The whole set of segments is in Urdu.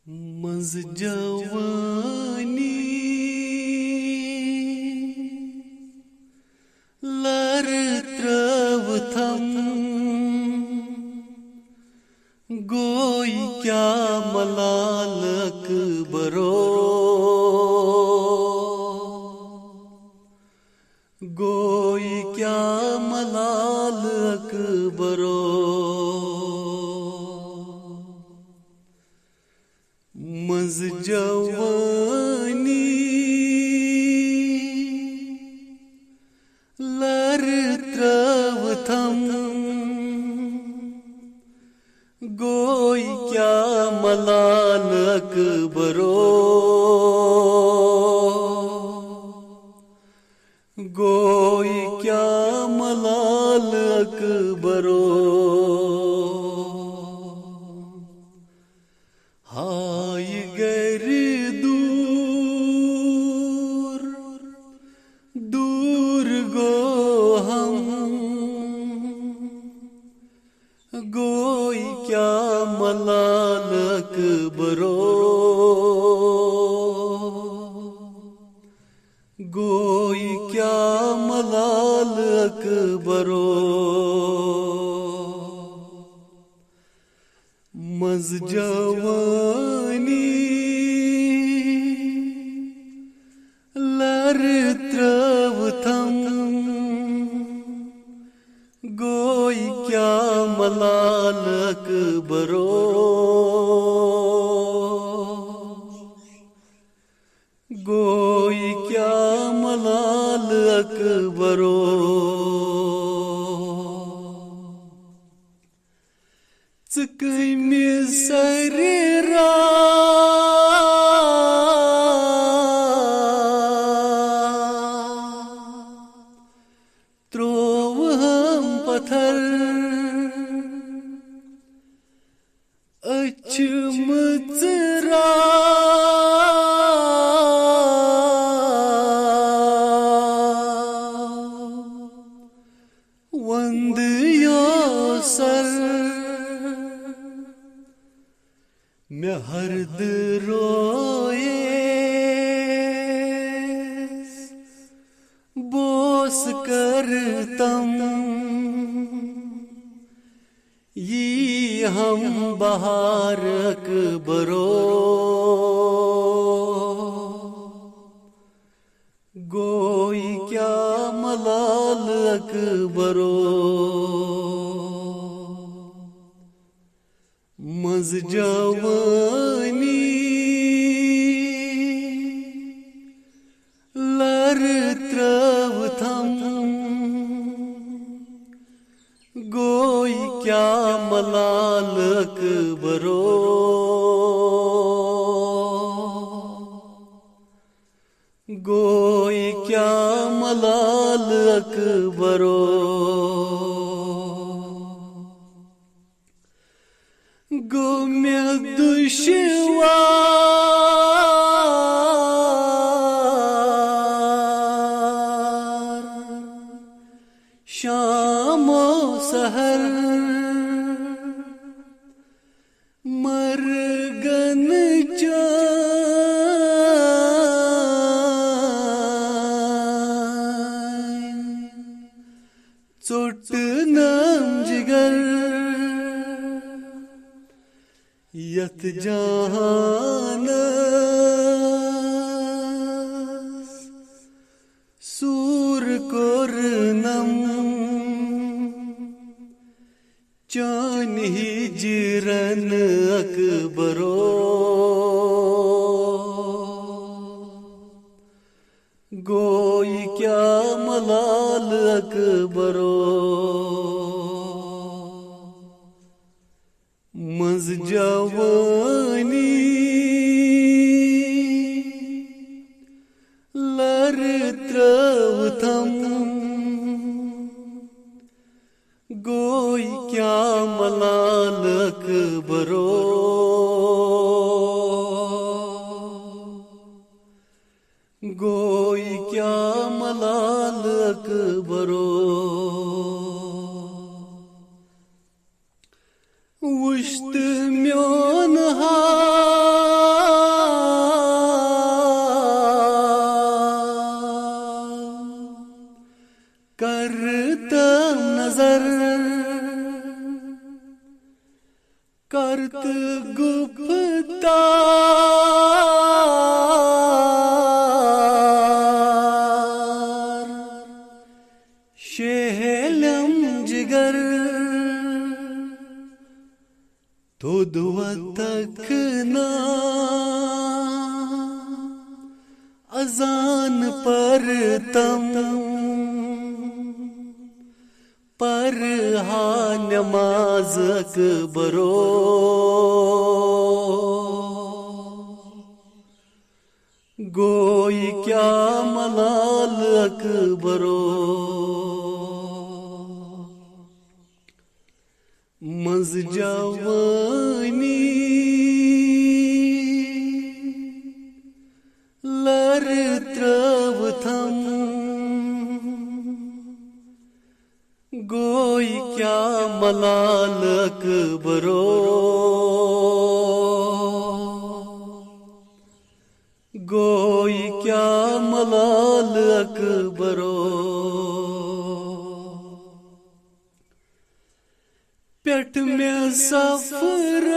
منز جوانی لر تروتم گوئی کیا ملال اکبرو گوئی کیا ملال اکبرو منز جوانی لر تروتم گوئی کیا ملال اکبرو گوئی کیا ملال اکبرو ہائے گر دور دور گو ہم گوئی کیا ملال اکبرو گوئی کیا ملال اکبرو منز جوانی لر تروتم گوئی کیا ملال اکبرو گوئی کیا ملال اکبرو ژکمی سر تروہم پتھر اچھ مژرا وند یوسر میں ہرد رویس بوس کرتم یہ ہم بہار اکبرو گوئی کیا ملال اکبرو منز جوانی لر تروتم گوئی کیا ملال اکبرو گوئی کیا ملال اکبرو گو میں دشوار شام و سحر مرگن چائن ژوٚٹنم جگر یت جہانس سور کورنم چانہ ہجرن اکبرو گوئی کیا ملال اکبرو منز جوانی لر تروتم گوئی کیا ملال اکبرو گوئی کیا ملال اکبرو وشت میون کرت گفتار شہلم جگر تو دعا تکنا اذان پر تم پر ہا نماز اکبرو گوئی کیا ملال اکبرو مز جوانی لر ترو تھم گوئی کیا ملال اکبرو گوئی کیا ملال اکبرو پیٹ میں سفر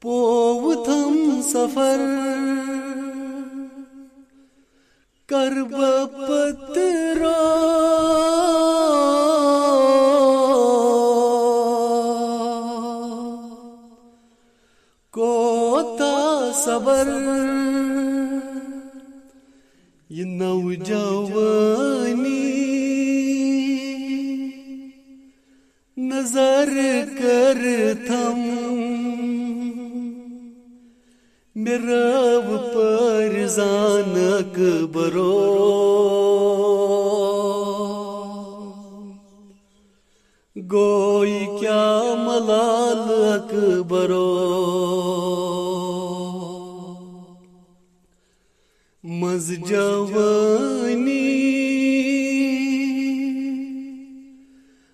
پوتھم سفر کرب پترا کوتا صبر یہ نوجوانی نظر کر تھم میرا پرزان اکبرو گوئی کیا ملال اکبرو مز جوانی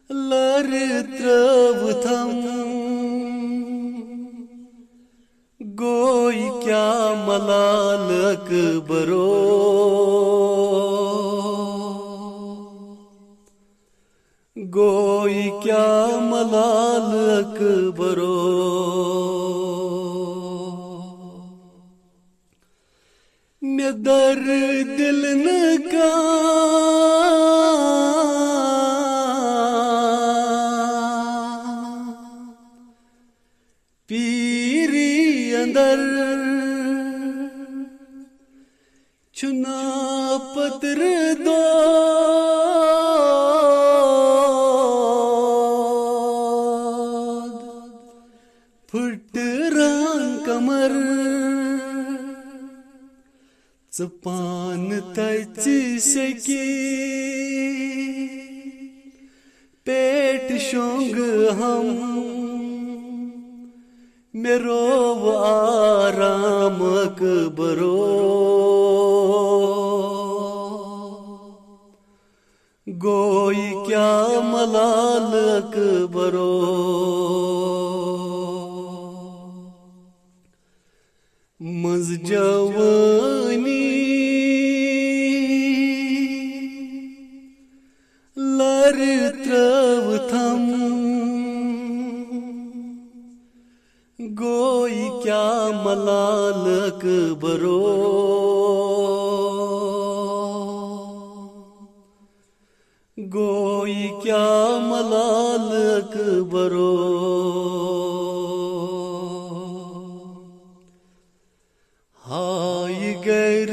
لر ترو تھم گوئی کیا ملال اکبرو گوئی کیا ملال اکبرو میں در دل نکا پیری اندر چنا پتر دو پھٹ ران کمر زبان تچ سکی پیٹ شونگ ہم میرو آرام اکبرو گوئی کیا ملال اکبرو مز جوانی لر ترو تھم گوئی کیا ملال اکبرو گوئی کیا ملال اکبرو ہائے غیر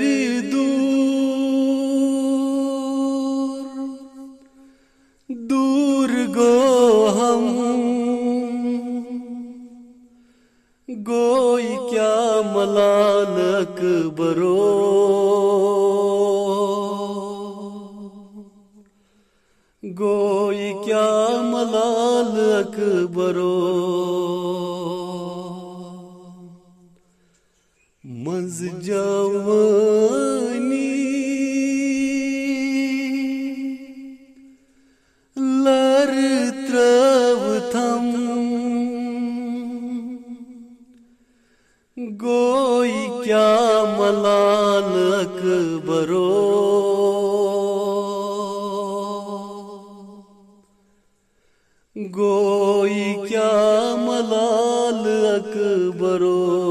دور گو ہم گوئی کیا ملال اکبرو گوئی کیا ملال اکبرو مز جوانی لر ترو تھم گوئی کیا ملال اکبرو گوئی کیا ملال اکبرو